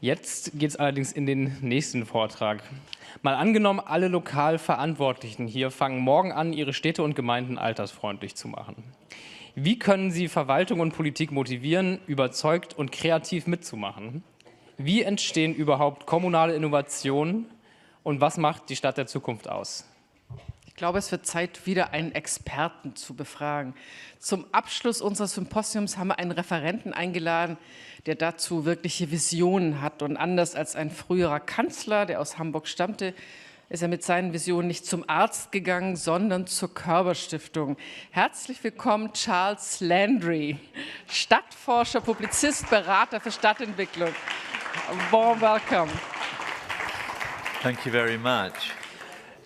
Jetzt geht es allerdings in den nächsten Vortrag. Mal angenommen, alle Lokalverantwortlichen hier fangen morgen an, ihre Städte und Gemeinden altersfreundlich zu machen. Wie können Sie Verwaltung und Politik motivieren, überzeugt und kreativ mitzumachen? Wie entstehen überhaupt kommunale Innovationen und was macht die Stadt der Zukunft aus? Ich glaube, es wird Zeit, wieder einen Experten zu befragen. Zum Abschluss unseres Symposiums haben wir einen Referenten eingeladen, der dazu wirkliche Visionen hat. Und anders als ein früherer Kanzler, der aus Hamburg stammte, ist er mit seinen Visionen nicht zum Arzt gegangen, sondern zur Körber-Stiftung. Herzlich willkommen, Charles Landry, Stadtforscher, Publizist, Berater für Stadtentwicklung. Warm welcome. Thank you very much.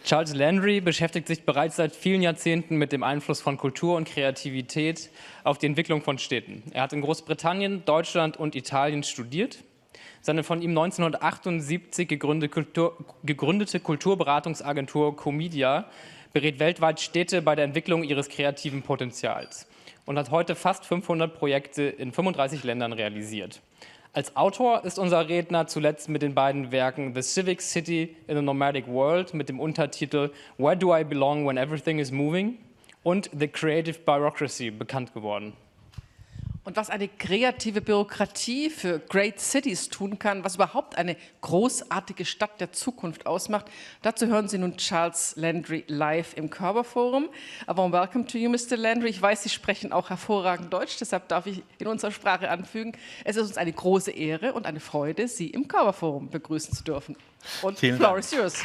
Charles Landry beschäftigt sich bereits seit vielen Jahrzehnten mit dem Einfluss von Kultur und Kreativität auf die Entwicklung von Städten. Er hat in Großbritannien, Deutschland und Italien studiert. Seine von ihm 1978 gegründete Kulturberatungsagentur Comedia berät weltweit Städte bei der Entwicklung ihres kreativen Potenzials und hat heute fast 500 Projekte in 35 Ländern realisiert. Als Autor ist unser Redner zuletzt mit den beiden Werken The Civic City in a Nomadic World mit dem Untertitel Where Do I Belong When Everything is Moving und The Creative Bureaucracy bekannt geworden. Und was eine kreative Bürokratie für Great Cities tun kann, was überhaupt eine großartige Stadt der Zukunft ausmacht, dazu hören Sie nun Charles Landry live im Körber-Forum. A warm welcome to you, Mr. Landry. Ich weiß, Sie sprechen auch hervorragend Deutsch, deshalb darf ich in unserer Sprache anfügen. Es ist uns eine große Ehre und eine Freude, Sie im Körber-Forum begrüßen zu dürfen. Und the floor is yours.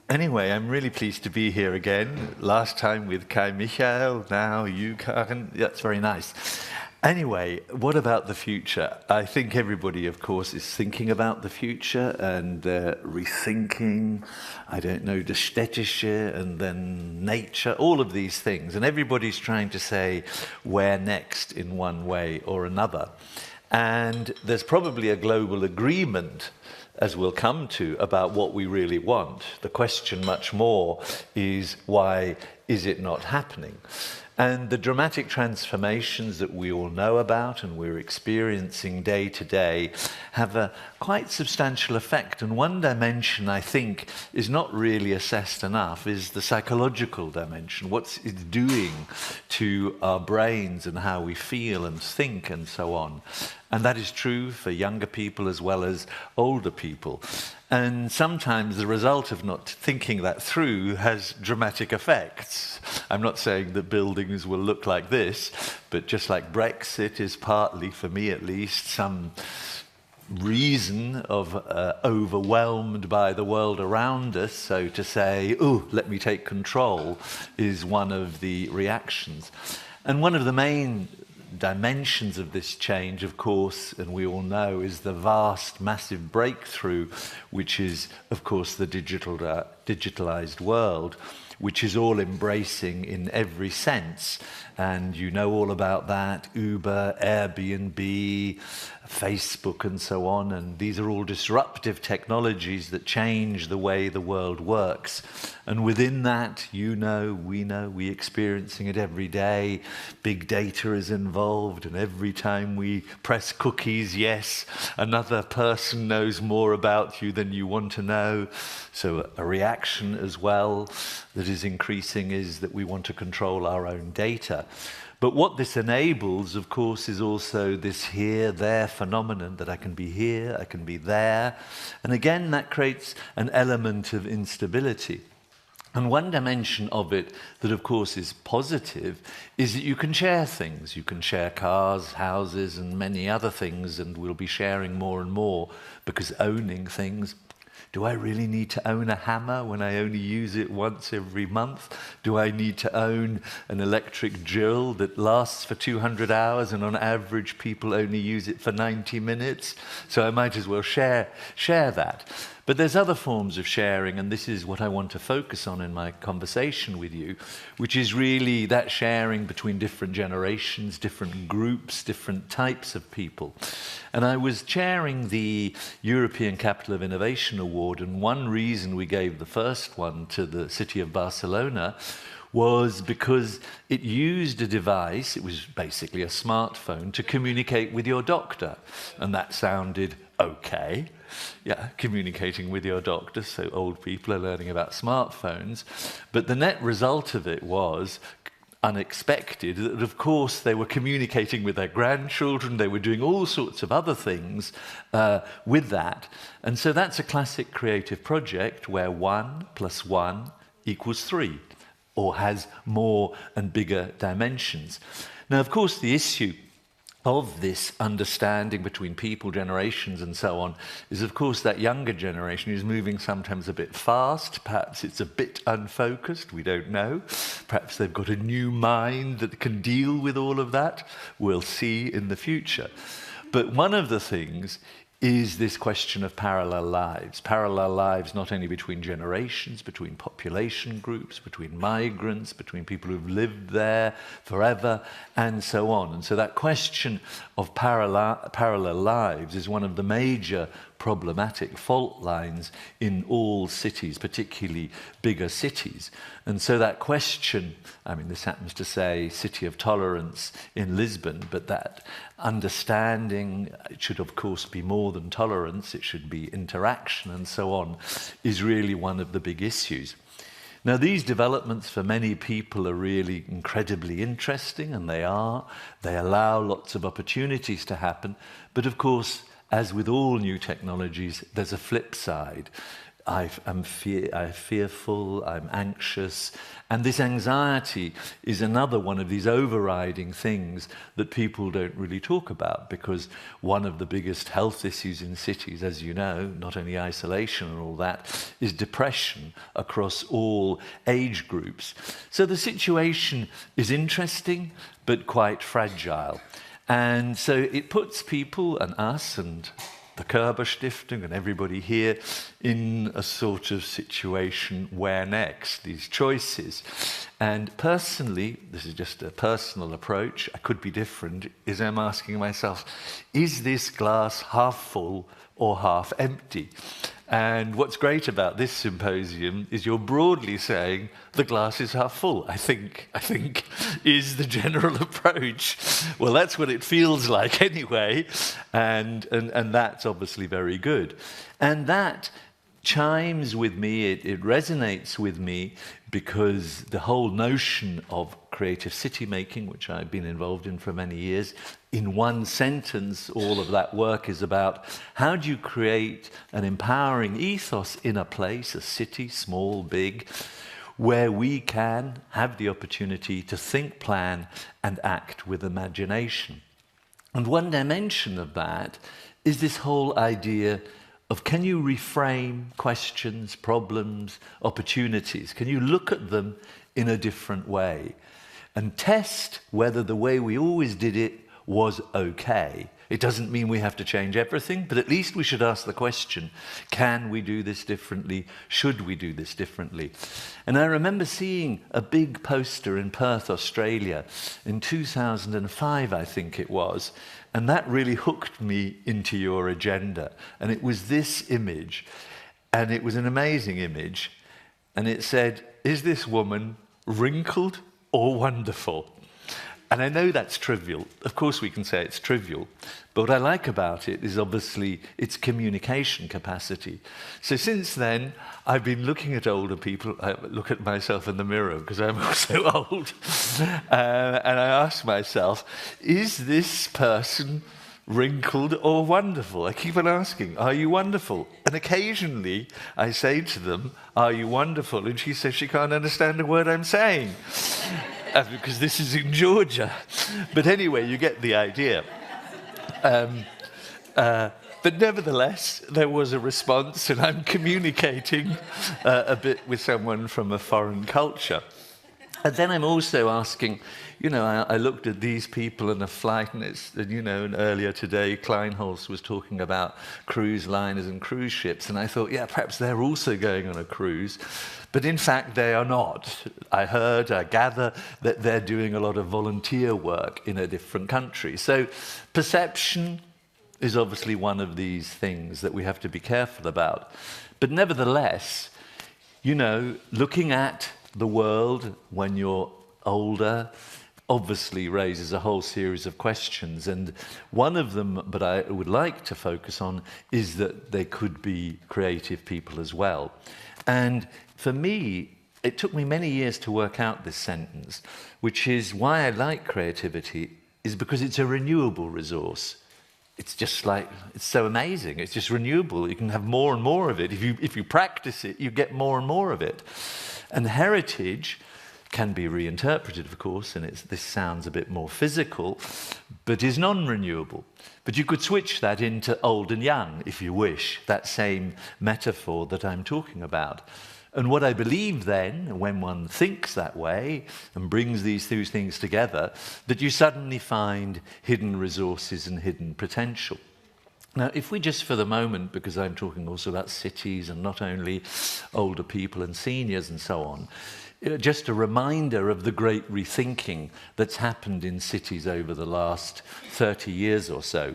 Anyway, I'm really pleased to be here again. Last time with Kai Michael, now you, Karen. That's very nice. Anyway, what about the future? I think everybody, of course, is thinking about the future and rethinking, I don't know, the städtische and then nature, all of these things. And everybody's trying to say where next in one way or another. And there's probably a global agreement, as we'll come to, about what we really want. The question much more is, why is it not happening? And the dramatic transformations that we all know about and we're experiencing day to day have a quite substantial effect. And one dimension, I think, is not really assessed enough, is the psychological dimension. What's it doing to our brains and how we feel and think and so on. And that is true for younger people as well as older people. And sometimes the result of not thinking that through has dramatic effects. I'm not saying that buildings will look like this, but just like Brexit is partly, for me at least, some reason of overwhelmed by the world around us, so to say, oh, let me take control, is one of the reactions. And one of the main dimensions of this change, of course, and we all know, is the vast, massive breakthrough, which is, of course, the digitalized world, which is all embracing in every sense. And you know all about that, Uber, Airbnb, Facebook and so on, and these are all disruptive technologies that change the way the world works. And within that, you know, we're experiencing it every day. Big data is involved, and every time we press cookies, yes, another person knows more about you than you want to know. So a reaction as well that is increasing is that we want to control our own data. But what this enables, of course, is also this here-there phenomenon, that I can be here, I can be there. And again, that creates an element of instability. And one dimension of it that, of course, is positive is that you can share things. You can share cars, houses, and many other things, and we'll be sharing more and more, because owning things. Do I really need to own a hammer when I only use it once every month? Do I need to own an electric drill that lasts for 200 hours and on average people only use it for 90 minutes? So I might as well share that. But there's other forms of sharing, and this is what I want to focus on in my conversation with you, which is really that sharing between different generations, different groups, different types of people. And I was chairing the European Capital of Innovation Award, and one reason we gave the first one to the city of Barcelona was because it used a device, it was basically a smartphone, to communicate with your doctor. And that sounded okay. Yeah, communicating with your doctor, so old people are learning about smartphones. But the net result of it was unexpected, that of course they were communicating with their grandchildren, they were doing all sorts of other things with that. And so that's a classic creative project where 1 + 1 = 3, or has more and bigger dimensions. Now, of course, the issue of this understanding between people, generations, and so on, is of course that younger generation is moving sometimes a bit fast, perhaps it's a bit unfocused, we don't know. Perhaps they've got a new mind that can deal with all of that. We'll see in the future. But one of the things is this question of parallel lives not only between generations, between population groups, between migrants, between people who've lived there forever, and so on. And so that question of parallel lives is one of the major problematic fault lines in all cities, particularly bigger cities. And so that question, I mean, this happens to say City of Tolerance in Lisbon, but that understanding, it should of course be more than tolerance, it should be interaction and so on, is really one of the big issues. Now, these developments for many people are really incredibly interesting, and they are. They allow lots of opportunities to happen, but of course, as with all new technologies, there's a flip side. I'm fearful, I'm anxious, and this anxiety is another one of these overriding things that people don't really talk about, because one of the biggest health issues in cities, as you know, not only isolation and all that, is depression across all age groups. So the situation is interesting, but quite fragile. And so it puts people and us and the Körber-Stiftung and everybody here in a sort of situation, where next, these choices. And personally, this is just a personal approach, I could be different, is I'm asking myself, is this glass half full or half empty? And what's great about this symposium is you're broadly saying the glass is half full, I think is the general approach. Well, that's what it feels like anyway, and that's obviously very good. And that chimes with me, it resonates with me, because the whole notion of creative city making, which I've been involved in for many years, in one sentence, all of that work is about how do you create an empowering ethos in a place, a city, small, big, where we can have the opportunity to think, plan, and act with imagination. And one dimension of that is this whole idea of, can you reframe questions, problems, opportunities? Can you look at them in a different way and test whether the way we always did it was okay? It doesn't mean we have to change everything, but at least we should ask the question, can we do this differently? Should we do this differently? And I remember seeing a big poster in Perth, Australia, in 2005, I think it was, and that really hooked me into your agenda. And it was this image, and it was an amazing image, and it said, is this woman wrinkled or wonderful? And I know that's trivial. Of course we can say it's trivial. But what I like about it is obviously its communication capacity. So since then, I've been looking at older people. I look at myself in the mirror because I'm also old. And I ask myself, is this person wrinkled or wonderful? I keep on asking, are you wonderful? And occasionally I say to them, are you wonderful? And she says she can't understand a word I'm saying. Because this is in Georgia. But anyway, you get the idea. But nevertheless, there was a response, and I'm communicating a bit with someone from a foreign culture. And then I'm also asking, you know, I looked at these people in a flight, and you know, and earlier today, Kleinholz was talking about cruise liners and cruise ships, and I thought, yeah, perhaps they're also going on a cruise. But in fact, they are not. I gather that they're doing a lot of volunteer work in a different country. So perception is obviously one of these things that we have to be careful about. But nevertheless, you know, looking at the world when you're older obviously raises a whole series of questions, and one of them, but I would like to focus on, is that they could be creative people as well. And for me, it took me many years to work out this sentence, which is why I like creativity, is because it's a renewable resource. It's just like, it's so amazing. It's just renewable. You can have more and more of it. If you practice it, you get more and more of it. And heritage can be reinterpreted, of course, and this sounds a bit more physical, but is non-renewable. But you could switch that into old and young, if you wish, that same metaphor that I'm talking about. And what I believe then, when one thinks that way and brings these two things together, that you suddenly find hidden resources and hidden potential. Now, if we just for the moment, because I'm talking also about cities and not only older people and seniors and so on, just a reminder of the great rethinking that's happened in cities over the last 30 years or so.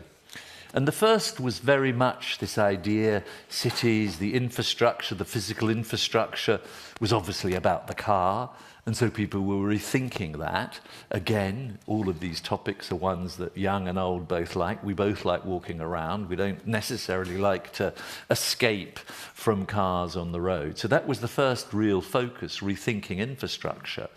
And the first was very much this idea, cities, the infrastructure, the physical infrastructure was obviously about the car, and so people were rethinking that. Again, all of these topics are ones that young and old both like. We both like walking around. We don't necessarily like to escape from cars on the road. So that was the first real focus, rethinking infrastructure.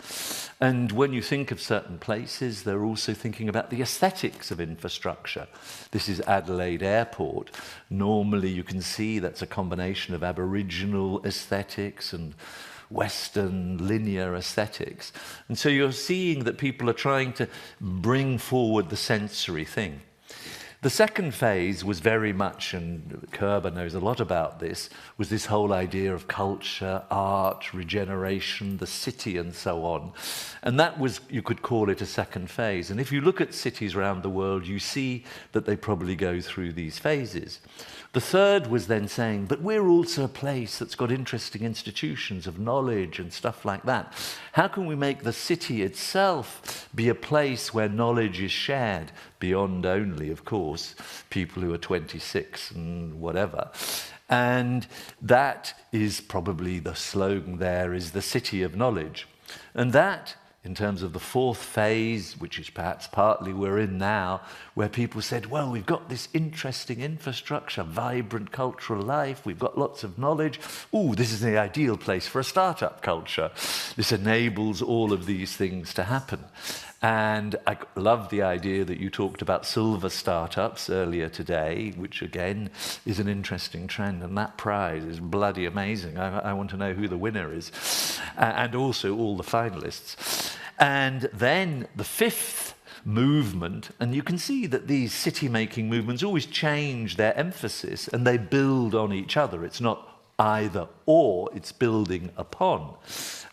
And when you think of certain places, they're also thinking about the aesthetics of infrastructure. This is Adelaide Airport. Normally you can see that's a combination of Aboriginal aesthetics and Western linear aesthetics. And so you're seeing that people are trying to bring forward the sensory thing. The second phase was very much, and Körber knows a lot about this, was this whole idea of culture, art, regeneration, the city and so on. And that was, you could call it a second phase. And if you look at cities around the world, you see that they probably go through these phases. The third was then saying, but we're also a place that's got interesting institutions of knowledge and stuff like that. How can we make the city itself be a place where knowledge is shared, beyond only, of course, people who are 26 and whatever? And that is probably the slogan there, is the city of knowledge. And that, in terms of the fourth phase, which is perhaps partly we're in now, where people said, well, we've got this interesting infrastructure, vibrant cultural life, we've got lots of knowledge. Ooh, this is the ideal place for a startup culture. This enables all of these things to happen. And I love the idea that you talked about silver startups earlier today, which again is an interesting trend. And that prize is bloody amazing. I want to know who the winner is. And also all the finalists. And then the fifth movement, and you can see that these city-making movements always change their emphasis and they build on each other. It's not either or, it's building upon.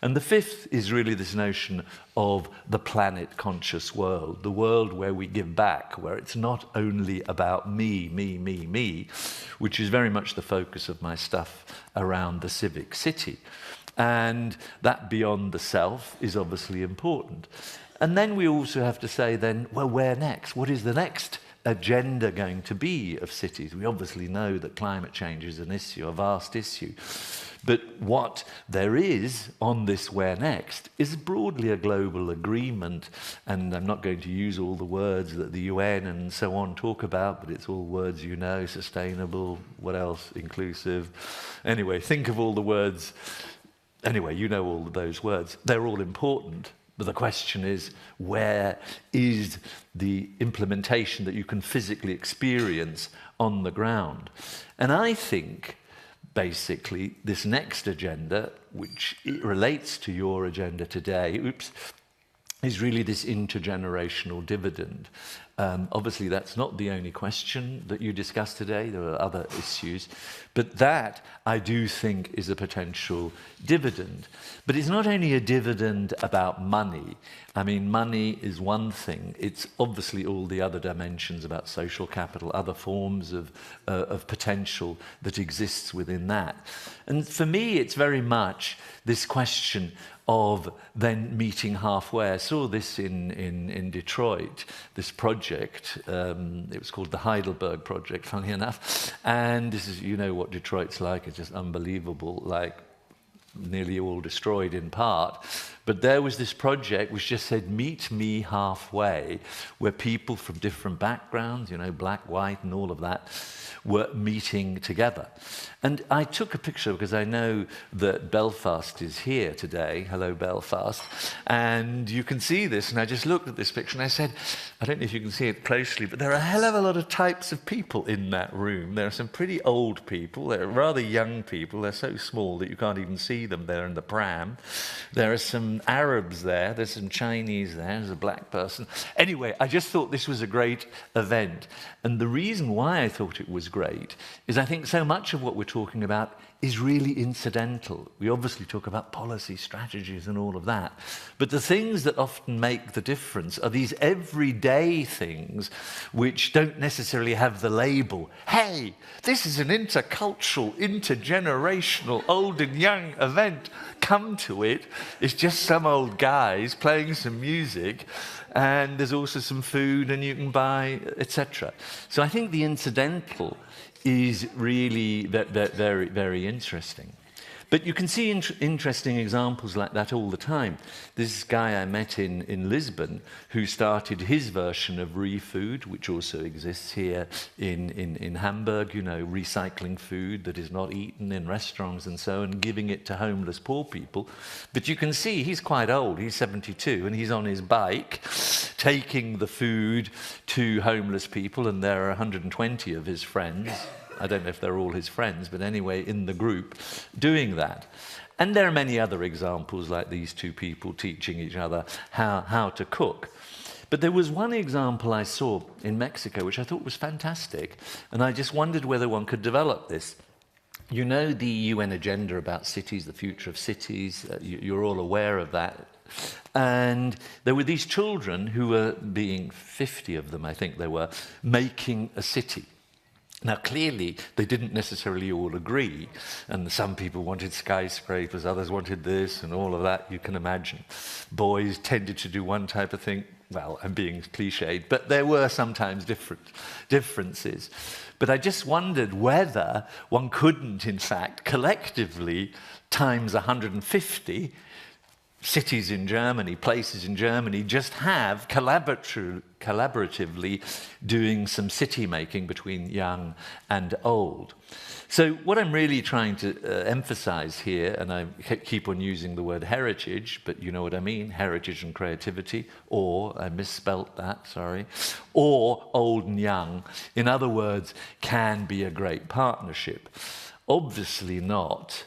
And the fifth is really this notion of the planet-conscious world, the world where we give back, where it's not only about me, which is very much the focus of my stuff around the civic city. And that beyond the self is obviously important. And then we also have to say then, well, where next? What is the next agenda going to be of cities? We obviously know that climate change is an issue, a vast issue. But what there is on this where next is broadly a global agreement, and I'm not going to use all the words that the UN and so on talk about, but it's all words you know, sustainable, what else, inclusive. Anyway, think of all the words. Anyway, you know all of those words. They're all important. But the question is, where is the implementation that you can physically experience on the ground? And I think, basically, this next agenda, which it relates to your agenda today, is really this intergenerational dividend. Obviously, that's not the only question that you discussed today. There are other issues. But that, I do think, is a potential dividend. But it's not only a dividend about money. I mean, money is one thing. It's obviously all the other dimensions about social capital, other forms of potential that exists within that. And for me, it's very much this question of then meeting halfway. I saw this in Detroit, this project. It was called the Heidelberg Project, funnily enough. And this is, you know what Detroit's like, it's just unbelievable, like nearly all destroyed in part. But there was this project which just said, meet me halfway, where people from different backgrounds, you know, black, white, and all of that, were meeting together. And I took a picture because I know that Belfast is here today. Hello, Belfast. And you can see this, and I just looked at this picture and I said, I don't know if you can see it closely, but there are a hell of a lot of types of people in that room. There are some pretty old people, there are rather young people, they're so small that you can't even see them, they're in the pram. There are some Arabs there, there's some Chinese there, there's a black person. Anyway, I just thought this was a great event. And the reason why I thought it was great is I think so much of what we're talking about is really incidental. We obviously talk about policy, strategies, and all of that. But the things that often make the difference are these everyday things which don't necessarily have the label, hey, this is an intercultural, intergenerational, old and young event. Come to it. It's just some old guys playing some music, and there's also some food, and you can buy, etc. So I think the incidental is really very, very interesting. But you can see interesting examples like that all the time. This guy I met in Lisbon who started his version of ReFood, which also exists here in Hamburg, you know, recycling food that is not eaten in restaurants and so on, and giving it to homeless poor people. But you can see he's quite old, he's 72, and he's on his bike taking the food to homeless people, and there are 120 of his friends. I don't know if they're all his friends, but anyway, in the group, doing that. And there are many other examples like these two people teaching each other how to cook. But there was one example I saw in Mexico, which I thought was fantastic, and I just wondered whether one could develop this. You know the UN agenda about cities, the future of cities, you're all aware of that. And there were these children who were, being 50 of them, I think they were, making a city. Now, clearly, they didn't necessarily all agree, and some people wanted skyscrapers, others wanted this, and all of that, you can imagine. Boys tended to do one type of thing. Well, I'm being cliched, but there were sometimes differences. But I just wondered whether one couldn't, in fact, collectively, times 150, cities in Germany, places in Germany, just have collaboratively doing some city making between young and old. So what I'm really trying to emphasize here, and I keep on using the word heritage, but you know what I mean, heritage and creativity, or, I misspelt that, sorry, or old and young, in other words, can be a great partnership. Obviously not.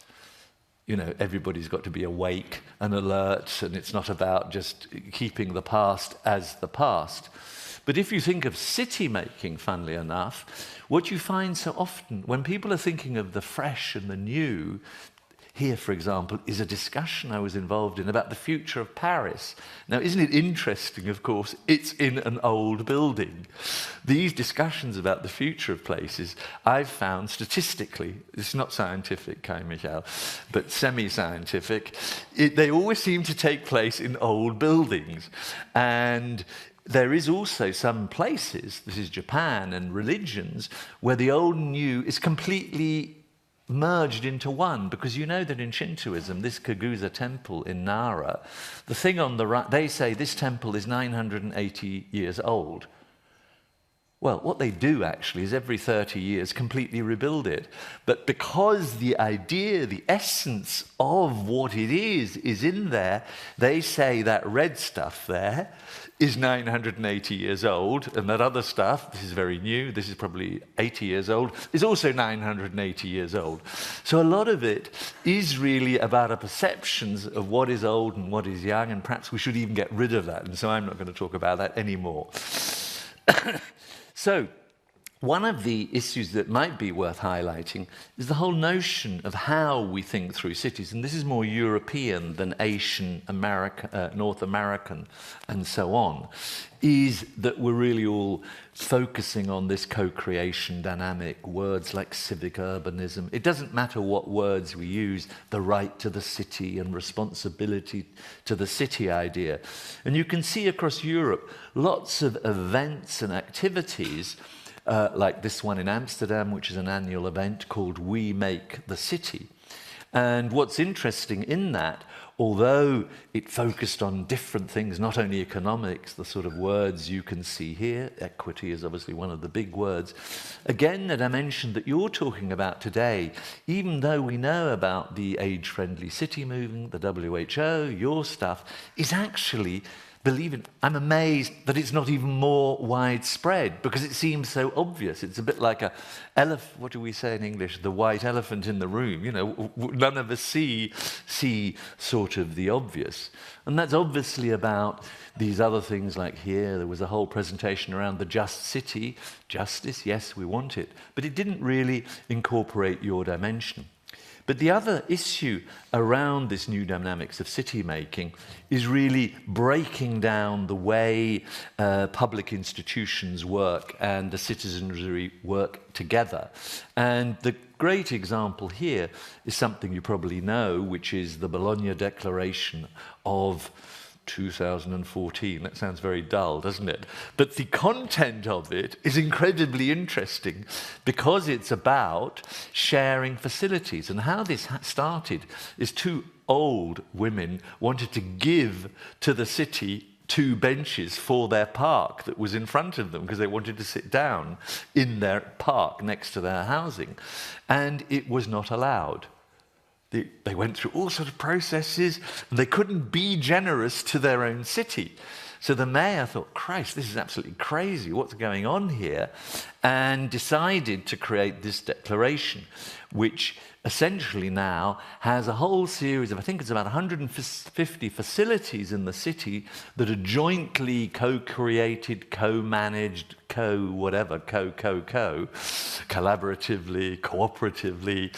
You know, everybody's got to be awake and alert, and it's not about just keeping the past as the past. But if you think of city making, funnily enough, what you find so often, when people are thinking of the fresh and the new, here, for example, is a discussion I was involved in about the future of Paris. Now, isn't it interesting, of course, it's in an old building. These discussions about the future of places, I've found statistically, it's not scientific, Kai Michael, but semi-scientific, they always seem to take place in old buildings. And there is also some places, this is Japan and religions, where the old and new is completely merged into one, because you know that in Shintoism, this Kagusa temple in Nara, the thing on the right, they say this temple is 980 years old. Well, what they do actually is every 30 years completely rebuild it. But because the idea, the essence of what it is in there, they say that red stuff there is 980 years old, and that other stuff, this is very new, this is probably 80 years old, is also 980 years old. So a lot of it is really about our perceptions of what is old and what is young, and perhaps we should even get rid of that, and so I'm not going to talk about that anymore. So, one of the issues that might be worth highlighting is the whole notion of how we think through cities, and this is more European than Asian, North American, and so on, is that we're really all focusing on this co-creation dynamic, words like civic urbanism. It doesn't matter what words we use, the right to the city and responsibility to the city idea. And you can see across Europe lots of events and activities like this one in Amsterdam, which is an annual event called We Make the City. And what's interesting in that, although it focused on different things, not only economics, the sort of words you can see here, equity is obviously one of the big words, again, the dimension that you're talking about today, even though we know about the age-friendly city movement, the WHO, your stuff, is actually, believe it, I'm amazed that it's not even more widespread because it seems so obvious. It's a bit like a elephant, what do we say in English? The white elephant in the room. You know, none of us see sort of the obvious. And that's obviously about these other things like here. There was a whole presentation around the just city. Justice, yes, we want it. But it didn't really incorporate your dimension. But the other issue around this new dynamics of city making is really breaking down the way public institutions work and the citizenry work together. And the great example here is something you probably know, which is the Melania Declaration of 2014. That sounds very dull, doesn't it? But the content of it is incredibly interesting because it's about sharing facilities. And how this started is two old women wanted to give to the city 2 benches for their park that was in front of them because they wanted to sit down in their park next to their housing. And it was not allowed. They went through all sorts of processes, and they couldn't be generous to their own city. So the mayor thought, Christ, this is absolutely crazy, what's going on here? And decided to create this declaration, which essentially now has a whole series of, I think it's about 150 facilities in the city that are jointly co-created, co-managed, collaboratively, cooperatively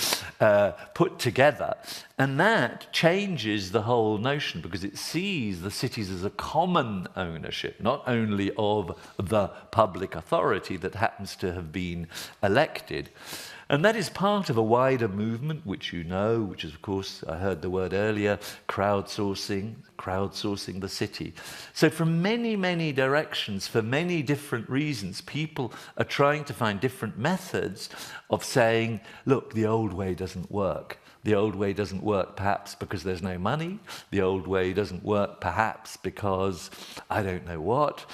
put together. And that changes the whole notion because it sees the cities as a common ownership, not only of the public authority that happens to have been elected. And that is part of a wider movement, which you know, which is, of course, I heard the word earlier, crowdsourcing the city. So from many, many directions, for many different reasons, people are trying to find different methods of saying, look, the old way doesn't work. The old way doesn't work perhaps because there's no money. The old way doesn't work perhaps because I don't know what,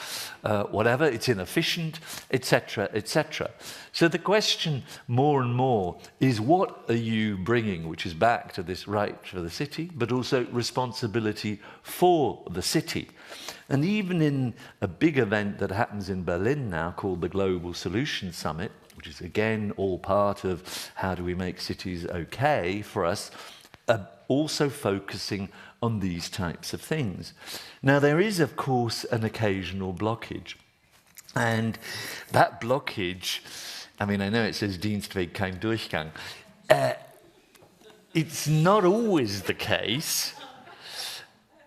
whatever, it's inefficient, etc., etc. So the question more and more is what are you bringing, which is back to this right for the city, but also responsibility for the city. And even in a big event that happens in Berlin now called the Global Solutions Summit, which is again all part of how do we make cities okay for us, also focusing on these types of things. Now there is of course an occasional blockage, and that blockage, I mean I know it says Dienstweg kein Durchgang, it's not always the case.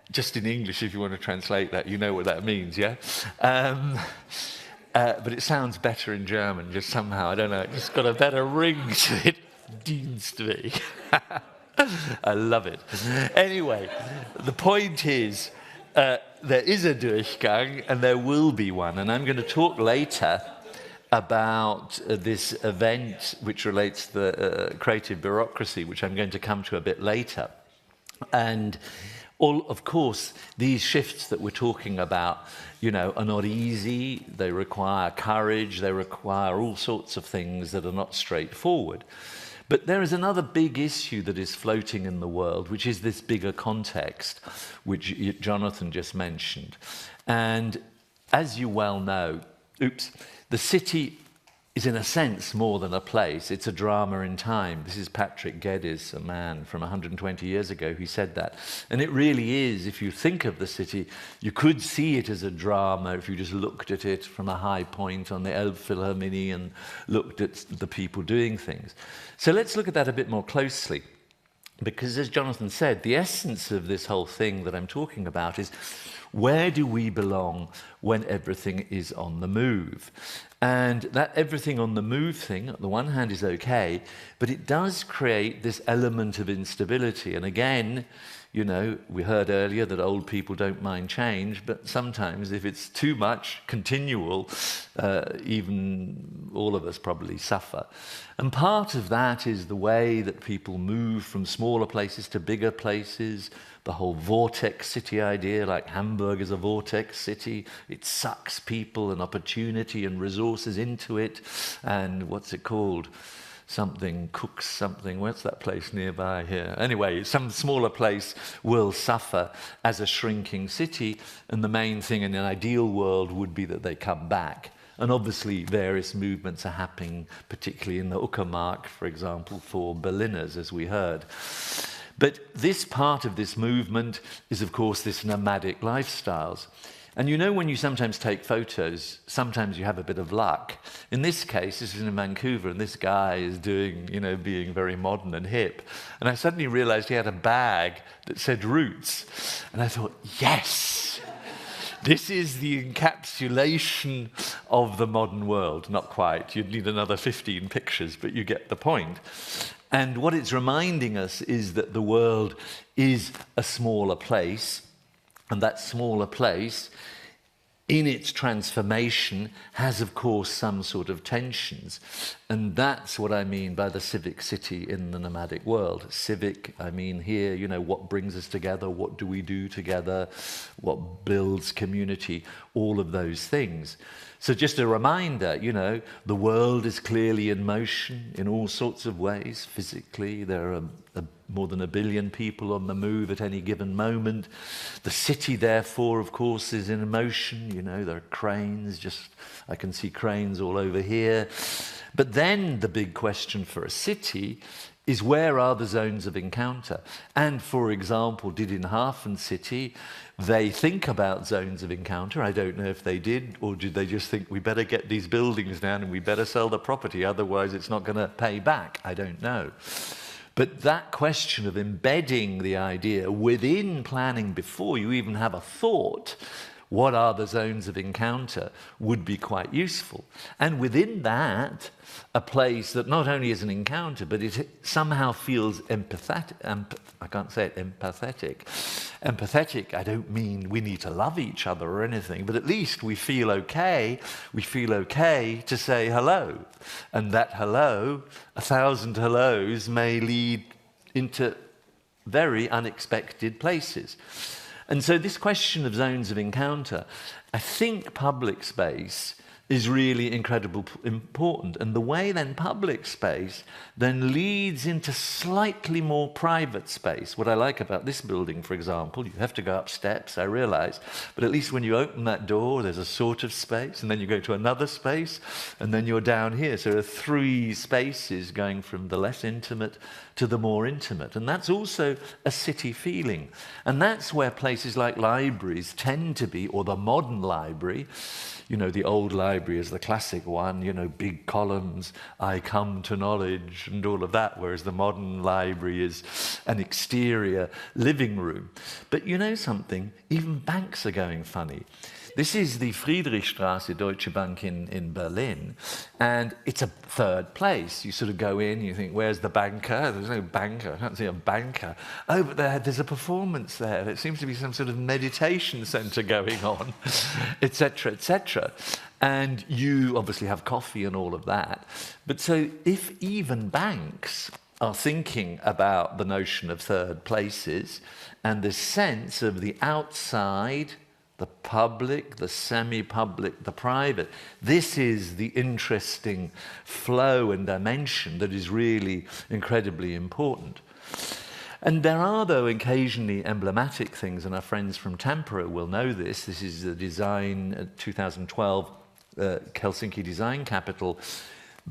Just in English, if you want to translate that, you know what that means, yeah? But it sounds better in German, just somehow, I don't know, it just got a better ring to it. Dienstweg. I love it. Anyway, the point is, there is a Durchgang, and there will be one, and I'm going to talk later about this event which relates to the creative bureaucracy, which I'm going to come to a bit later. And of course, these shifts that we're talking about, you know, are not easy. They require courage. They require all sorts of things that are not straightforward. But there is another big issue that is floating in the world, which is this bigger context, which Jonathan just mentioned. And as you well know, the city is in a sense more than a place. It's a drama in time. This is Patrick Geddes, a man from 120 years ago who said that. And it really is, if you think of the city, you could see it as a drama if you just looked at it from a high point on the Elbphilharmonie and looked at the people doing things. So let's look at that a bit more closely. Because as Jonathan said, the essence of this whole thing that I'm talking about is where do we belong when everything is on the move? And that everything on the move thing, on the one hand, is okay, but it does create this element of instability. And again, You know, we heard earlier that old people don't mind change, but sometimes if it's too much, continual, even all of us probably suffer. And part of that is the way that people move from smaller places to bigger places, the whole vortex city idea, like Hamburg is a vortex city. It sucks people and opportunity and resources into it. And what's it called? Something, cooks something, what's that place nearby here? Anyway, some smaller place will suffer as a shrinking city, and the main thing in an ideal world would be that they come back. And obviously various movements are happening, particularly in the Uckermark, for example, for Berliners, as we heard. But this part of this movement is, of course, this nomadic lifestyles. And you know, when you sometimes take photos, sometimes you have a bit of luck. In this case, this is in Vancouver, and this guy is doing, you know, being very modern and hip. And I suddenly realized he had a bag that said Roots. And I thought, yes, this is the encapsulation of the modern world. Not quite, you'd need another 15 pictures, but you get the point. And what it's reminding us is that the world is a smaller place, and that smaller place, in its transformation, has, of course, some sort of tensions. And that's what I mean by the civic city in the nomadic world. Civic, I mean here, you know, what brings us together, what do we do together, what builds community, all of those things. So just a reminder, you know, the world is clearly in motion in all sorts of ways. Physically, there are more than 1 billion people on the move at any given moment. The city, therefore, of course, is in motion. You know, there are cranes, I can see cranes all over here. But then the big question for a city is, where are the zones of encounter? And, for example, did in Hafen City they think about zones of encounter? I don't know if they did, or did they just think, we better get these buildings down and we better sell the property, otherwise it's not going to pay back? I don't know. But that question of embedding the idea within planning before you even have a thought, what are the zones of encounter, would be quite useful. And within that, a place that not only is an encounter, but it somehow feels empathetic. I can't say it, empathetic. Empathetic, I don't mean we need to love each other or anything, but at least we feel okay. We feel okay to say hello. And that hello, 1,000 hellos, may lead into very unexpected places. And so this question of zones of encounter, I think public space is really incredibly important. And the way then public space then leads into slightly more private space. What I like about this building, for example, you have to go up steps, I realize, but at least when you open that door, there's a sort of space, and then you go to another space, and then you're down here. So there are 3 spaces going from the less intimate to the more intimate. And that's also a city feeling. And that's where places like libraries tend to be, or the modern library. You know, the old library is the classic one, you know, big columns, I come to knowledge, and all of that, whereas the modern library is an exterior living room. But you know something? Even banks are going funny. This is the Friedrichstraße Deutsche Bank in Berlin, and it's a third place. You sort of go in, you think, where's the banker? There's no banker, I can't see a banker. Oh, but there's a performance there. It seems to be some sort of meditation center going on, etc., etc. And you obviously have coffee and all of that. But so if even banks are thinking about the notion of third places and the sense of the outside, the public, the semi-public, the private. This is the interesting flow and dimension that is really incredibly important. And there are, though, occasionally emblematic things, and our friends from Tampere will know this. This is the design 2012 Helsinki Design Capital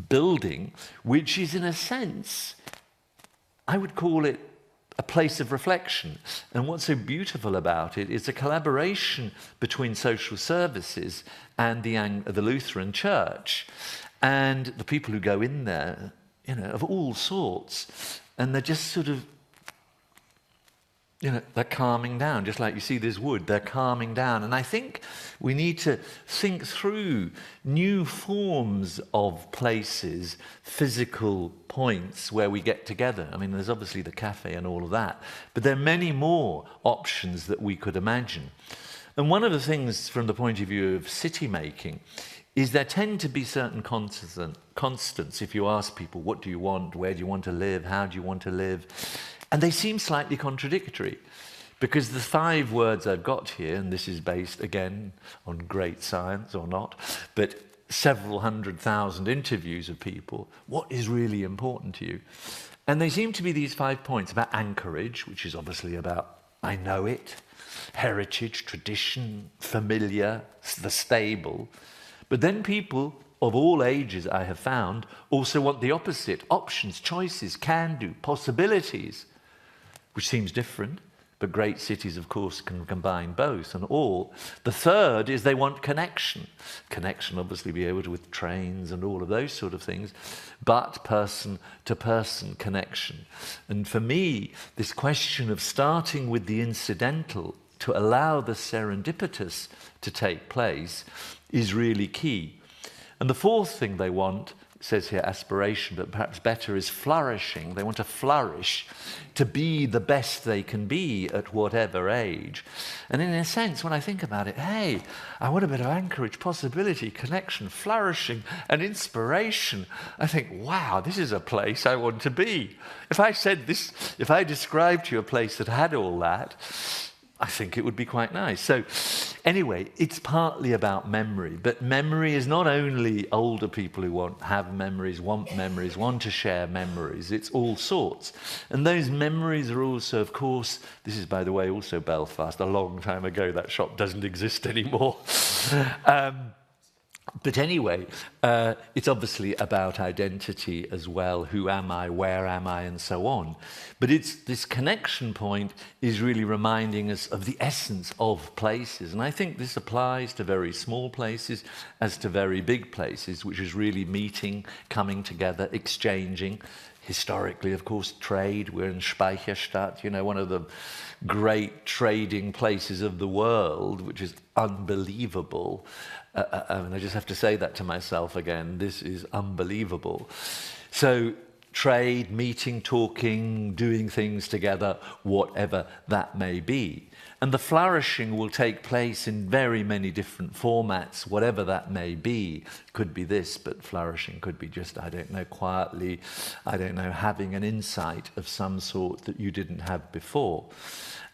building, which is, in a sense, I would call it a place of reflection. And what's so beautiful about it is a collaboration between social services and the Lutheran Church. And the people who go in there, you know, of all sorts, and they're just sort of you know, they're calming down, just like you see this wood, they're calming down. And I think we need to think through new forms of places, physical points where we get together. I mean, there's obviously the cafe and all of that, but there are many more options that we could imagine. And one of the things from the point of view of city making is there tend to be certain constants. If you ask people, what do you want, where do you want to live, how do you want to live? And they seem slightly contradictory, because the 5 words I've got here, and this is based, again, on great science or not, but several 100,000 interviews of people, what is really important to you? And they seem to be these 5 points about anchorage, which is obviously about I know it, heritage, tradition, familiar, the stable. But then people of all ages, I have found, also want the opposite, options, choices, can do, possibilities, which seems different, but great cities, of course, can combine both and all. The third is they want connection. Connection, obviously, be able to with trains and all of those sort of things, but person-to-person connection. And for me, this question of starting with the incidental to allow the serendipitous to take place is really key. And the fourth thing they want, it says here aspiration, but perhaps better, is flourishing. They want to flourish, to be the best they can be at whatever age. And in a sense, when I think about it, hey, I want a bit of anchorage, possibility, connection, flourishing, and inspiration. I think, wow, this is a place I want to be. If I said this, if I described to you a place that had all that, I think it would be quite nice. So anyway, it's partly about memory, but memory is not only older people who have memories, want to share memories. It's all sorts. And those memories are also, of course, this is, by the way, also Belfast, a long time ago. That shop doesn't exist anymore. But anyway, it's obviously about identity as well. Who am I? Where am I? And so on. But it's this connection point is really reminding us of the essence of places. And I think this applies to very small places as to very big places, which is really meeting, coming together, exchanging. Historically, of course, trade. We're in Speicherstadt, you know, one of the great trading places of the world, which is unbelievable. And I just have to say that to myself again. This is unbelievable. So trade, meeting, talking, doing things together, whatever that may be. And the flourishing will take place in very many different formats, whatever that may be. Could be this, but flourishing could be just, I don't know, quietly, I don't know, having an insight of some sort that you didn't have before.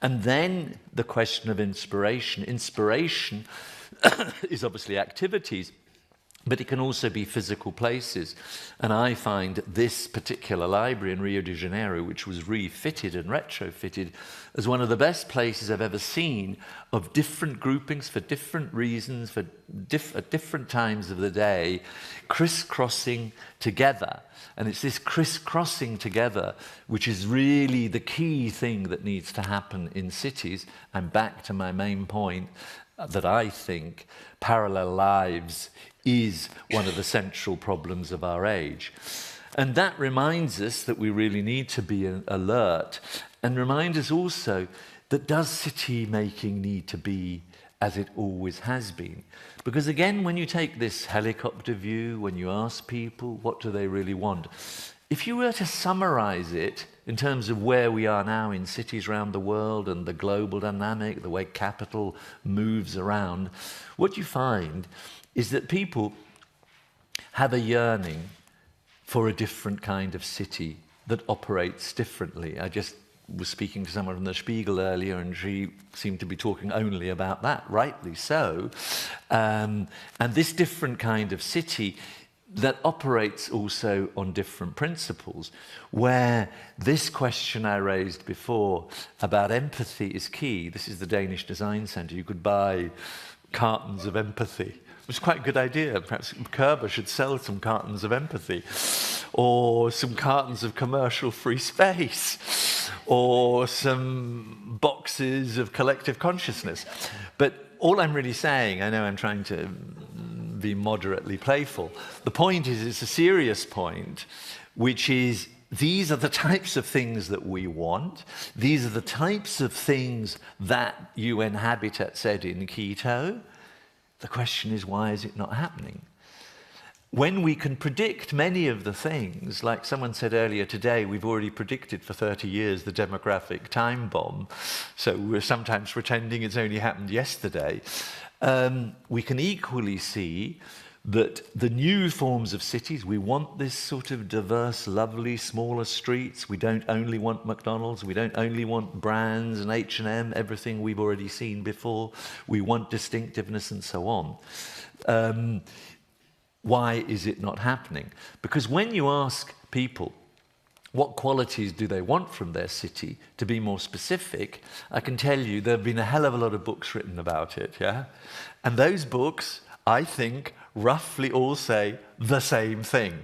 And then the question of inspiration. Inspiration is obviously activities, but it can also be physical places. And I find this particular library in Rio de Janeiro, which was refitted and retrofitted, as one of the best places I've ever seen of different groupings for different reasons, for at different times of the day, crisscrossing together. And it's this crisscrossing together which is really the key thing that needs to happen in cities. And back to my main point, that I think parallel lives is one of the central problems of our age. And that reminds us that we really need to be alert, and remind us also that does city making need to be as it always has been? Because again, when you take this helicopter view, when you ask people what do they really want, if you were to summarize it in terms of where we are now in cities around the world and the global dynamic, the way capital moves around, what you find is that people have a yearning for a different kind of city that operates differently. I just was speaking to someone from the Spiegel earlier, and she seemed to be talking only about that, rightly so. And this different kind of city that operates also on different principles, where this question I raised before about empathy is key. This is the Danish Design Centre. You could buy cartons of empathy. It was quite a good idea. Perhaps Körber should sell some cartons of empathy, or some cartons of commercial free space, or some boxes of collective consciousness. But all I'm really saying, I know I'm trying to be moderately playful, the point is it's a serious point, which is these are the types of things that we want. These are the types of things that UN Habitat said in Quito. The question is, why is it not happening? When we can predict many of the things, like someone said earlier today, we've already predicted for 30 years the demographic time bomb, so we're sometimes pretending it's only happened yesterday. We can equally see that the new forms of cities, we want this sort of diverse, lovely, smaller streets. We don't only want McDonald's, we don't only want brands and H&M, everything we've already seen before. We want distinctiveness and so on. Why is it not happening? Because when you ask people what qualities do they want from their city, to be more specific, I can tell you there have been a hell of a lot of books written about it, yeah? And those books, I think, roughly all say the same thing.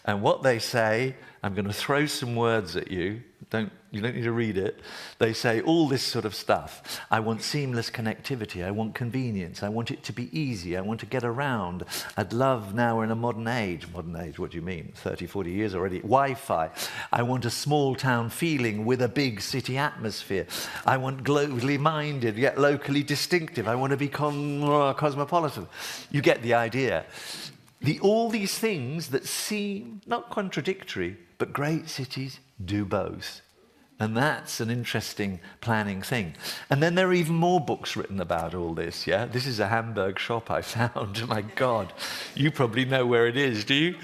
And what they say, I'm going to throw some words at you. You don't need to read it. They say all this sort of stuff. I want seamless connectivity. I want convenience. I want it to be easy. I want to get around. I'd love, now we're in a modern age. Modern age, what do you mean? 30, 40 years already. Wi-Fi. I want a small town feeling with a big city atmosphere. I want globally minded, yet locally distinctive. I want to be cosmopolitan. You get the idea. All these things that seem not contradictory, but great cities do both. And that's an interesting planning thing. And then there are even more books written about all this, yeah? This is a Hamburg shop I found. My God, you probably know where it is, do you?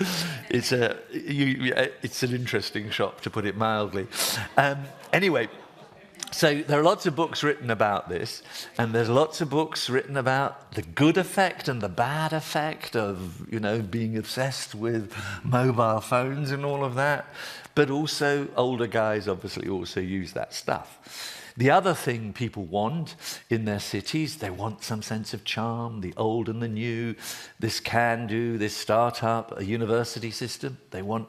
It's an interesting shop, to put it mildly. Anyway, so there are lots of books written about this, and there's lots of books written about the good effect and the bad effect of, being obsessed with mobile phones and all of that. But also, older guys obviously also use that stuff. The other thing people want in their cities, they want some sense of charm, the old and the new, this can-do, this start-up, a university system. They want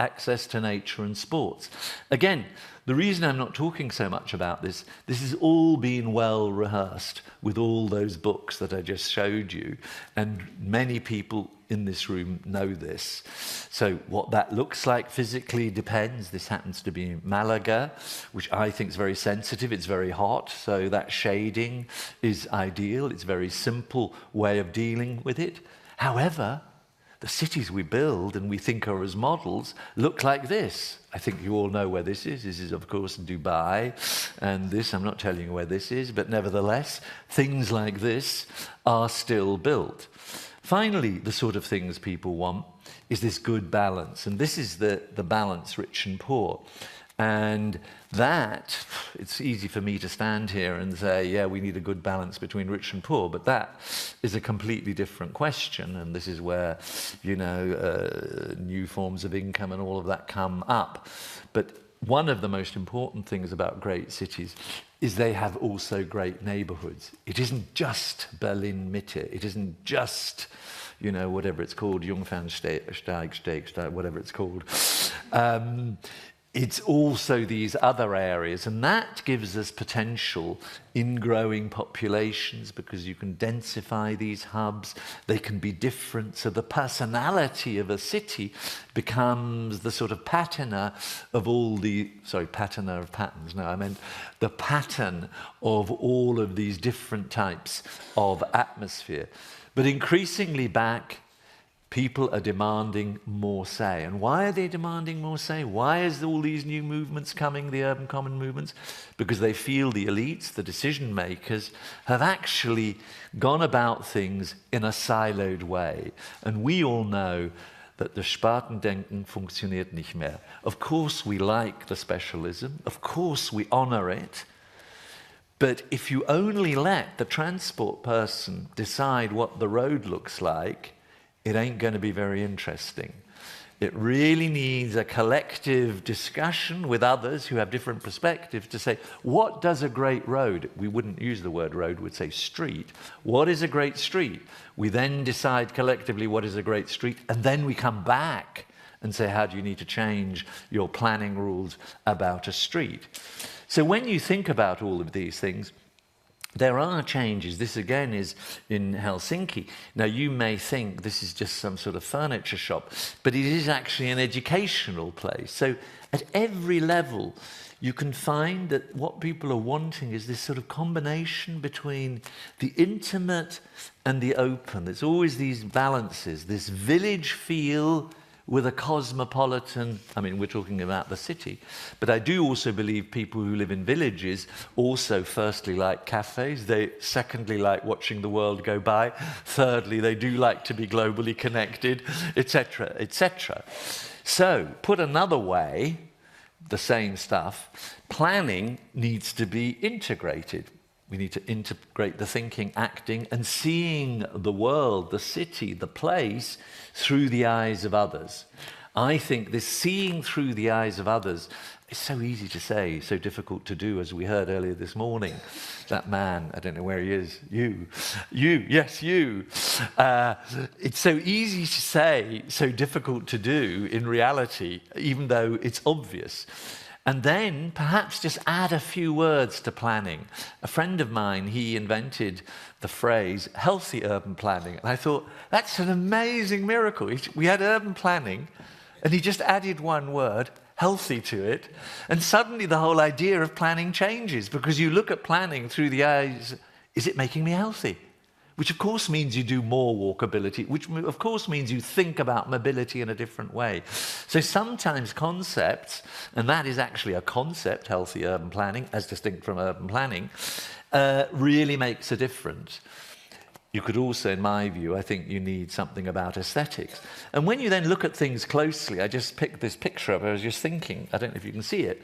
access to nature and sports. Again, the reason I'm not talking so much about this has all been well rehearsed with all those books that I just showed you, and many people in this room know this. So what that looks like physically depends. This happens to be Malaga, which I think is very sensitive. It's very hot, so that shading is ideal. It's a very simple way of dealing with it. However, the cities we build and we think are as models look like this. I think you all know where this is. This is, of course, Dubai. And this, I'm not telling you where this is, but nevertheless, things like this are still built. Finally, the sort of things people want is this good balance. And this is the balance, rich and poor. And that, it's easy for me to stand here and say, yeah, we need a good balance between rich and poor, but that is a completely different question, and this is where, new forms of income and all of that come up. But one of the most important things about great cities is they have also great neighborhoods. It isn't just Berlin-Mitte, it isn't just, whatever it's called, Jungfernstieg, whatever it's called. It's also these other areas, and that gives us potential in growing populations because you can densify these hubs, they can be different, so the personality of a city becomes the sort of patina of all the, patina of patterns, no, I meant the pattern of all of these different types of atmosphere. But increasingly back, people are demanding more say. And why are they demanding more say? Why is all these new movements coming, the urban common movements? Because they feel the elites, the decision makers, have actually gone about things in a siloed way. And we all know that the Spartendenken funktioniert nicht mehr. Of course we like the specialism, of course we honor it, but if you only let the transport person decide what the road looks like, it ain't going to be very interesting. It really needs a collective discussion with others who have different perspectives to say, what does a great road? We wouldn't use the word road, we'd say street. What is a great street? We then decide collectively what is a great street, and then we come back and say, how do you need to change your planning rules about a street? So when you think about all of these things, there are changes. This again is in Helsinki. Now you may think this is just some sort of furniture shop, but it is actually an educational place. So at every level you can find that what people are wanting is this sort of combination between the intimate and the open. There's always these balances, this village feel with a cosmopolitan, I mean, we're talking about the city, but I do also believe people who live in villages also firstly like cafes, they secondly like watching the world go by, thirdly they do like to be globally connected, etc., etc. So, put another way, the same stuff, planning needs to be integrated. We need to integrate the thinking, acting, and seeing the world, the city, the place, through the eyes of others. I think this seeing through the eyes of others is so easy to say, so difficult to do, as we heard earlier this morning. That man, I don't know where he is, you, yes, you. It's so easy to say, so difficult to do in reality, even though it's obvious. And then perhaps just add a few words to planning. A friend of mine, he invented the phrase healthy urban planning. And I thought, that's an amazing miracle. We had urban planning, and he just added one word, healthy, to it. And suddenly the whole idea of planning changes, because you look at planning through the eyes, is it making me healthy? Which of course means you do more walkability, which of course means you think about mobility in a different way. So sometimes concepts, and that is actually a concept, healthy urban planning, as distinct from urban planning, really makes a difference. You could also, in my view, I think you need something about aesthetics. And when you then look at things closely, I just picked this picture up, I was just thinking, I don't know if you can see it,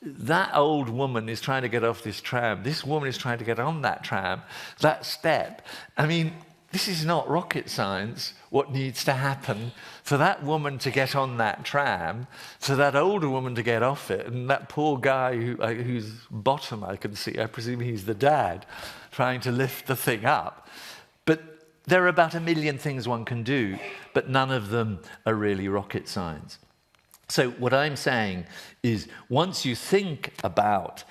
that old woman is trying to get off this tram. This woman is trying to get on that tram. That step. I mean, this is not rocket science, what needs to happen for that woman to get on that tram, for that older woman to get off it, and that poor guy whose bottom I can see, I presume he's the dad, trying to lift the thing up. But there are about 1 million things one can do, but none of them are really rocket science. So what I'm saying is, once you think about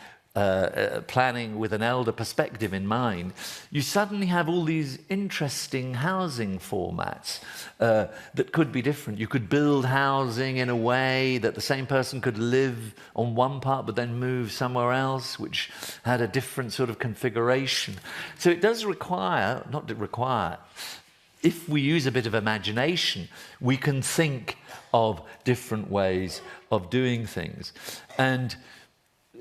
planning with an elder perspective in mind, you suddenly have all these interesting housing formats that could be different. You could build housing in a way that the same person could live on one part but then move somewhere else, which had a different sort of configuration. So it does require, not to require, if we use a bit of imagination, we can think of different ways of doing things. And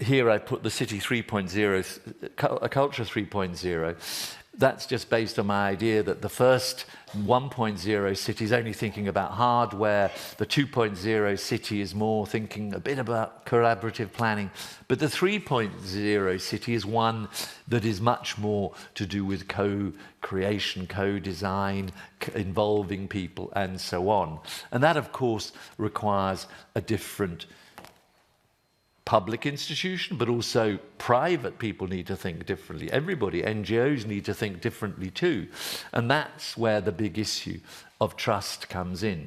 here I put the City 3.0, a Culture 3.0. That's just based on my idea that the first 1.0 city is only thinking about hardware, the 2.0 city is more thinking a bit about collaborative planning, but the 3.0 city is one that is much more to do with co-creation, co-design, involving people, and so on. And that, of course, requires a different public institution, but also private people need to think differently. Everybody, NGOs need to think differently too. And that's where the big issue of trust comes in.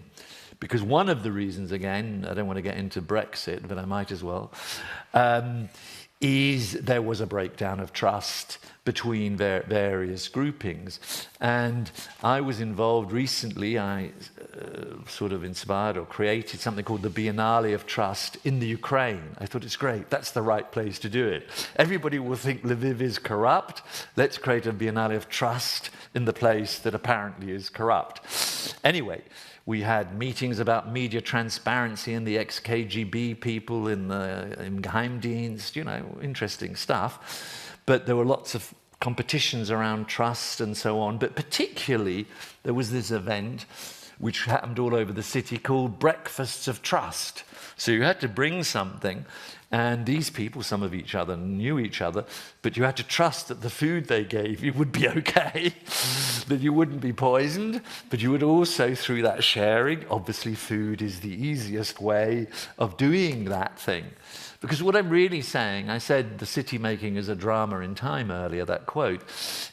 Because one of the reasons, again, I don't want to get into Brexit, but I might as well, is there was a breakdown of trust between various groupings. And I was involved recently, I sort of inspired or created something called the Biennale of Trust in the Ukraine. I thought, it's great, that's the right place to do it. Everybody will think Lviv is corrupt, let's create a Biennale of Trust in the place that apparently is corrupt. Anyway, we had meetings about media transparency and the ex-KGB people in Geheimdienst, you know, interesting stuff. But there were lots of competitions around trust and so on. But particularly, there was this event which happened all over the city called Breakfasts of Trust. So you had to bring something, and these people, some of each other, knew each other, but you had to trust that the food they gave you would be okay, that you wouldn't be poisoned, but you would also, through that sharing, obviously food is the easiest way of doing that thing. Because what I'm really saying, I said the city making is a drama in time earlier, that quote,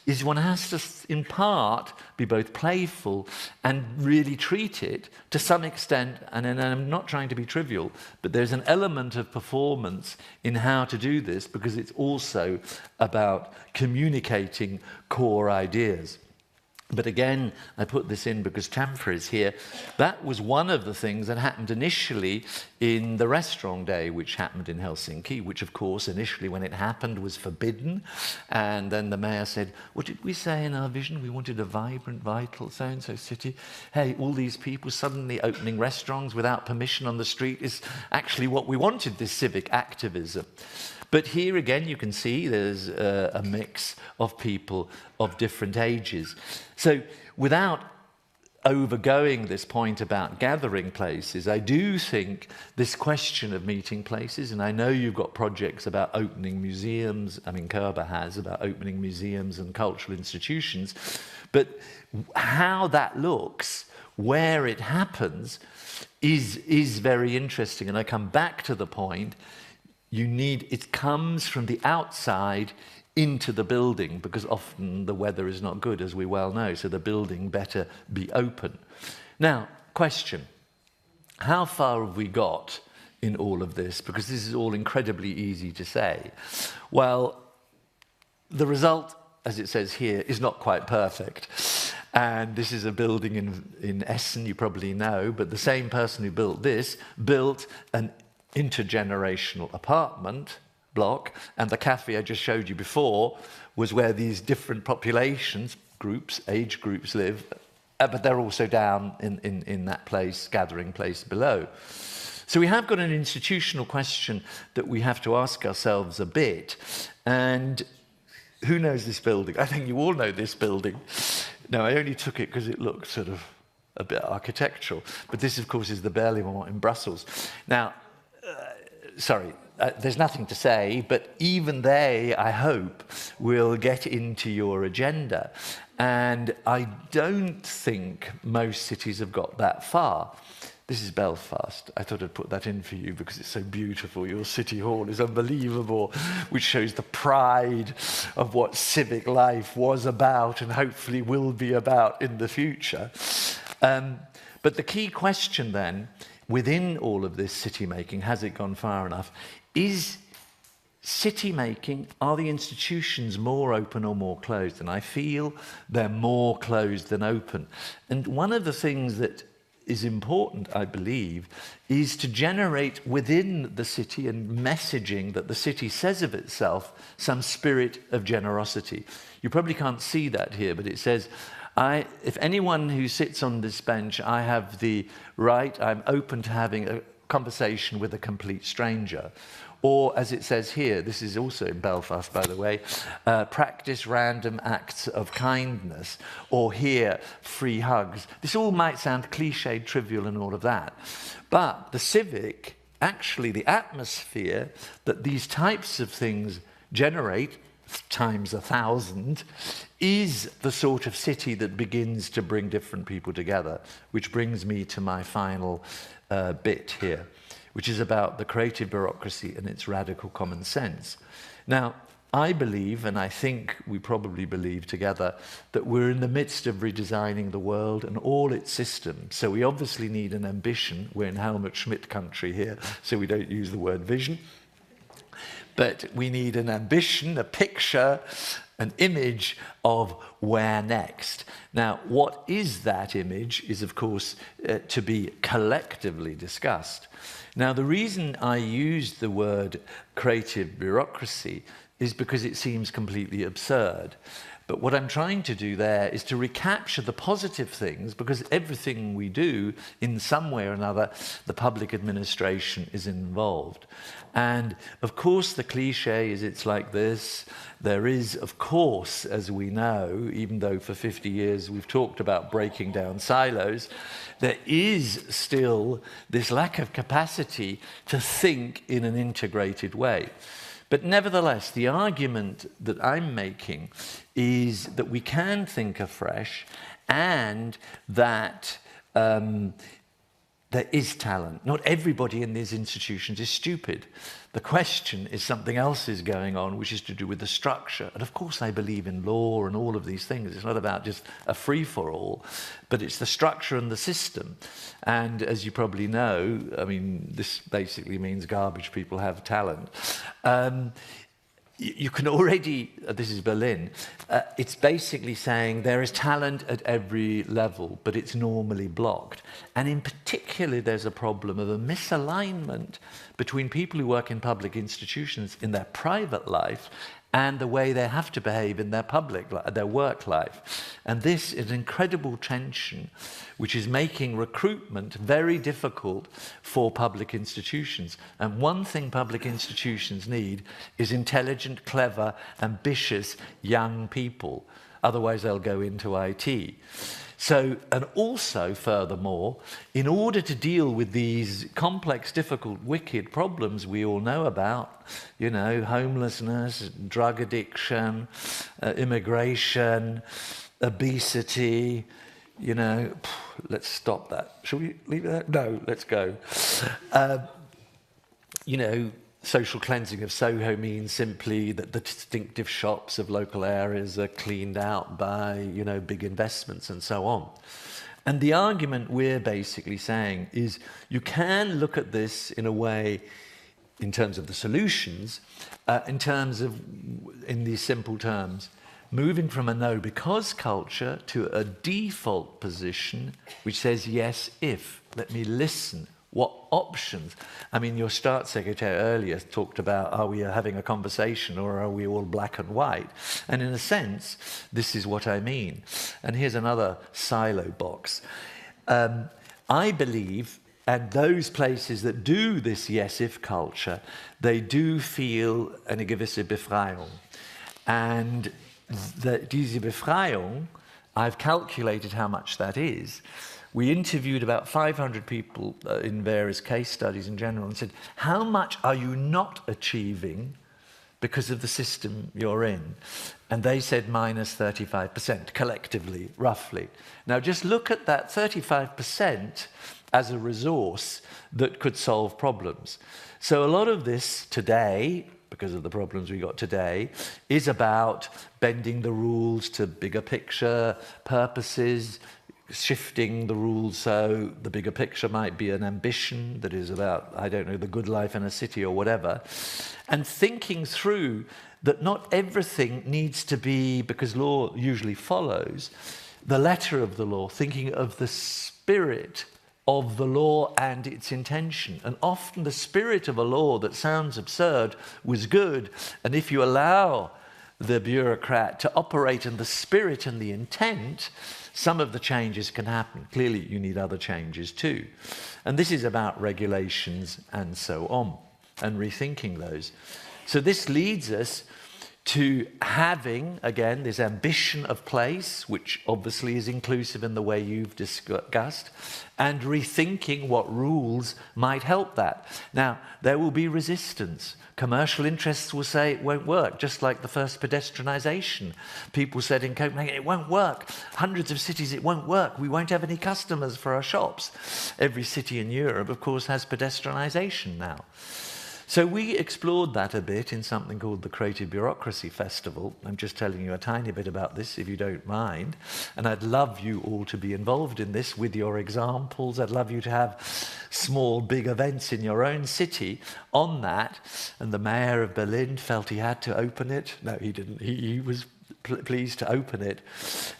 is one has to, in part, be both playful and really treat it to some extent, and I'm not trying to be trivial, but there's an element of performance in how to do this, because it's also about communicating core ideas. But again, I put this in because Chamfer is here. That was one of the things that happened initially in the restaurant day, which happened in Helsinki, which of course initially when it happened was forbidden. And then the mayor said, what did we say in our vision? We wanted a vibrant, vital, so-and-so city. Hey, all these people suddenly opening restaurants without permission on the street is actually what we wanted, this civic activism. But here again, you can see there's a mix of people of different ages. So without overgoing this point about gathering places, I do think this question of meeting places, and I know you've got projects about opening museums, I mean Körber has, about opening museums and cultural institutions, but how that looks, where it happens, is very interesting. And I come back to the point, it comes from the outside into the building, because often the weather is not good, as we well know, so the building better be open. Now, question, how far have we got in all of this? Because this is all incredibly easy to say. Well, the result, as it says here, is not quite perfect. And this is a building in Essen, you probably know, but the same person who built this built an intergenerational apartment block, and the cafe I just showed you before was where these different populations, groups, age groups live, but they're also down in that place, gathering place below. So we have got an institutional question that we have to ask ourselves a bit, and who knows this building? I think you all know this building. No, I only took it because it looked sort of a bit architectural, but this of course is the Berlaymont in Brussels. Now, there's nothing to say, but even they, I hope, will get into your agenda. And I don't think most cities have got that far. This is Belfast. I thought I'd put that in for you because it's so beautiful. Your city hall is unbelievable, which shows the pride of what civic life was about and hopefully will be about in the future. But the key question then, within all of this city making, has it gone far enough? Is city making, are the institutions more open or more closed? And I feel they're more closed than open. And one of the things that is important, I believe, is to generate within the city and messaging that the city says of itself some spirit of generosity. You probably can't see that here, but it says, if anyone who sits on this bench, I have the right, I'm open to having a conversation with a complete stranger. Or, as it says here, this is also in Belfast, by the way, practice random acts of kindness. Or here, free hugs. This all might sound cliched, trivial, and all of that. But the civic, actually the atmosphere that these types of things generate, times 1,000, is the sort of city that begins to bring different people together, which brings me to my final bit here, which is about the creative bureaucracy and its radical common sense. Now, I believe, and I think we probably believe together, that we're in the midst of redesigning the world and all its systems. So we obviously need an ambition. We're in Helmut Schmidt country here, so we don't use the word vision. But we need an ambition, a picture, an image of where next. Now, what is that image is, of course, to be collectively discussed. Now, the reason I used the word creative bureaucracy is because it seems completely absurd. But what I'm trying to do there is to recapture the positive things, because everything we do, in some way or another, the public administration is involved. And of course, the cliche is it's like this. There is, of course, as we know, even though for 50 years we've talked about breaking down silos, there is still this lack of capacity to think in an integrated way. But nevertheless, the argument that I'm making is that we can think afresh, and that there is talent. Not everybody in these institutions is stupid. The question is something else is going on, which is to do with the structure. And of course I believe in law and all of these things. It's not about just a free-for-all, but it's the structure and the system. And as you probably know, I mean, this basically means garbage people have talent. You can already, this is Berlin, it's basically saying there is talent at every level, but it's normally blocked. And in particular, there's a problem of a misalignment between people who work in public institutions in their private life and the way they have to behave in their their work life. And this is an incredible tension which is making recruitment very difficult for public institutions. And one thing public institutions need is intelligent, clever, ambitious young people. Otherwise they'll go into IT. So, and also, furthermore, in order to deal with these complex, difficult, wicked problems we all know about, you know, homelessness, drug addiction, immigration, obesity, you know, let's stop that. Shall we leave it there? No, let's go. You know, social cleansing of Soho means simply that the distinctive shops of local areas are cleaned out by, you know, big investments and so on. And the argument we're basically saying is you can look at this in a way, in terms of the solutions, in these simple terms, moving from a no because culture to a default position which says yes if. Let me listen. What options? I mean, your Staatssekretär earlier talked about, are we having a conversation or are we all black and white? And in a sense, this is what I mean. And here's another silo box. I believe, and those places that do this yes-if culture, they do feel eine gewisse Befreiung. And diese Befreiung, I've calculated how much that is. We interviewed about 500 people in various case studies in general and said, how much are you not achieving because of the system you're in? And they said minus 35% collectively, roughly. Now just look at that 35% as a resource that could solve problems. So a lot of this today, because of the problems we got today, is about bending the rules to bigger picture purposes, shifting the rules so the bigger picture might be an ambition that is about, I don't know, the good life in a city or whatever, and thinking through that not everything needs to be, because law usually follows, the letter of the law, thinking of the spirit of the law and its intention. And often the spirit of a law that sounds absurd was good, and if you allow the bureaucrat to operate in the spirit and the intent, some of the changes can happen. Clearly, you need other changes too. And this is about regulations and so on, and rethinking those. So this leads us to having, again, this ambition of place, which obviously is inclusive in the way you've discussed, and rethinking what rules might help that. Now, there will be resistance. Commercial interests will say it won't work, just like the first pedestrianisation. People said in Copenhagen, it won't work. Hundreds of cities, it won't work. We won't have any customers for our shops. Every city in Europe, of course, has pedestrianisation now. So we explored that a bit in something called the Creative Bureaucracy Festival. I'm just telling you a tiny bit about this, if you don't mind. And I'd love you all to be involved in this with your examples. I'd love you to have small, big events in your own city on that. And the mayor of Berlin felt he had to open it. No, he didn't. He was pleased to open it.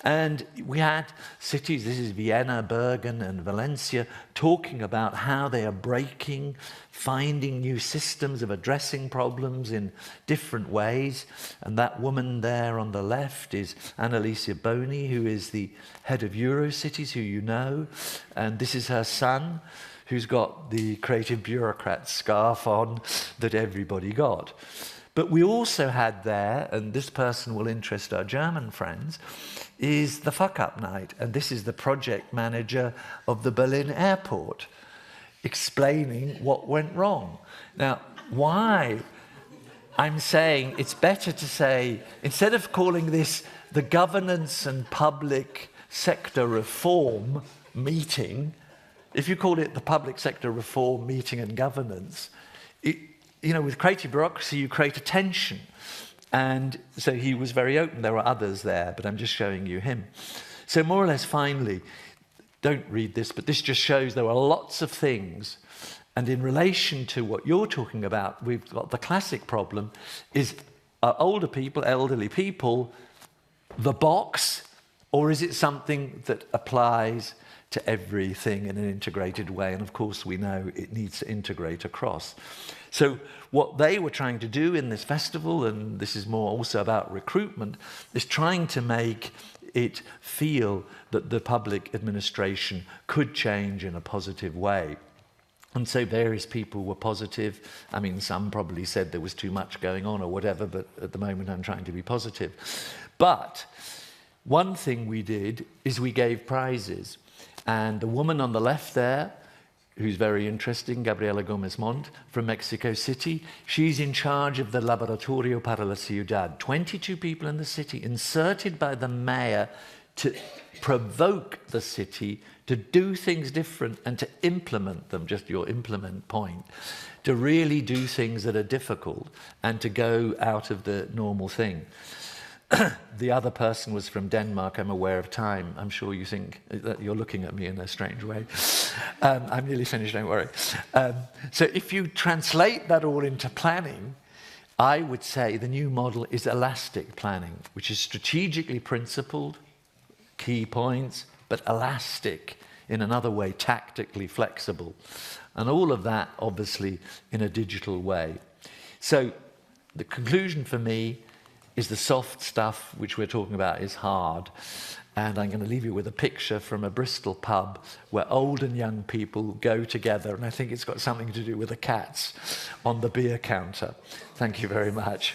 And we had cities, this is Vienna, Bergen and Valencia, talking about how they are breaking, finding new systems of addressing problems in different ways. And that woman there on the left is Annalisa Boni, who is the head of Eurocities, who you know. And this is her son, who's got the creative bureaucrat scarf on that everybody got. But we also had there, and this person will interest our German friends, is the fuck-up night. And this is the project manager of the Berlin airport explaining what went wrong. Now, why I'm saying it's better to say, instead of calling this the governance and public sector reform meeting, if you call it the public sector reform meeting and governance, with creative bureaucracy, you create a tension. And so he was very open. There were others there, but I'm just showing you him. So more or less, finally, don't read this, but this just shows there are lots of things. And in relation to what you're talking about, we've got the classic problem is, are older people, elderly people, the box, or is it something that applies to everything in an integrated way? And of course, we know it needs to integrate across. So what they were trying to do in this festival, and this is more also about recruitment, is trying to make it feel that the public administration could change in a positive way. And so various people were positive. I mean, some probably said there was too much going on or whatever, but at the moment I'm trying to be positive. But one thing we did is we gave prizes. And the woman on the left there, who's very interesting, Gabriela Gomez Mont from Mexico City, she's in charge of the Laboratorio para la Ciudad. 22 people in the city, inserted by the mayor to provoke the city to do things different and to implement them, just your implement point, to really do things that are difficult and to go out of the normal thing. The other person was from Denmark. I'm aware of time. I'm sure you think that you're looking at me in a strange way. I'm nearly finished, don't worry. So if you translate that all into planning, I would say the new model is elastic planning, which is strategically principled, key points, but elastic, in another way, tactically flexible. And all of that, obviously, in a digital way. So the conclusion for me is the soft stuff, which we're talking about, is hard. And I'm going to leave you with a picture from a Bristol pub where old and young people go together, and I think it's got something to do with the cats on the beer counter. Thank you very much.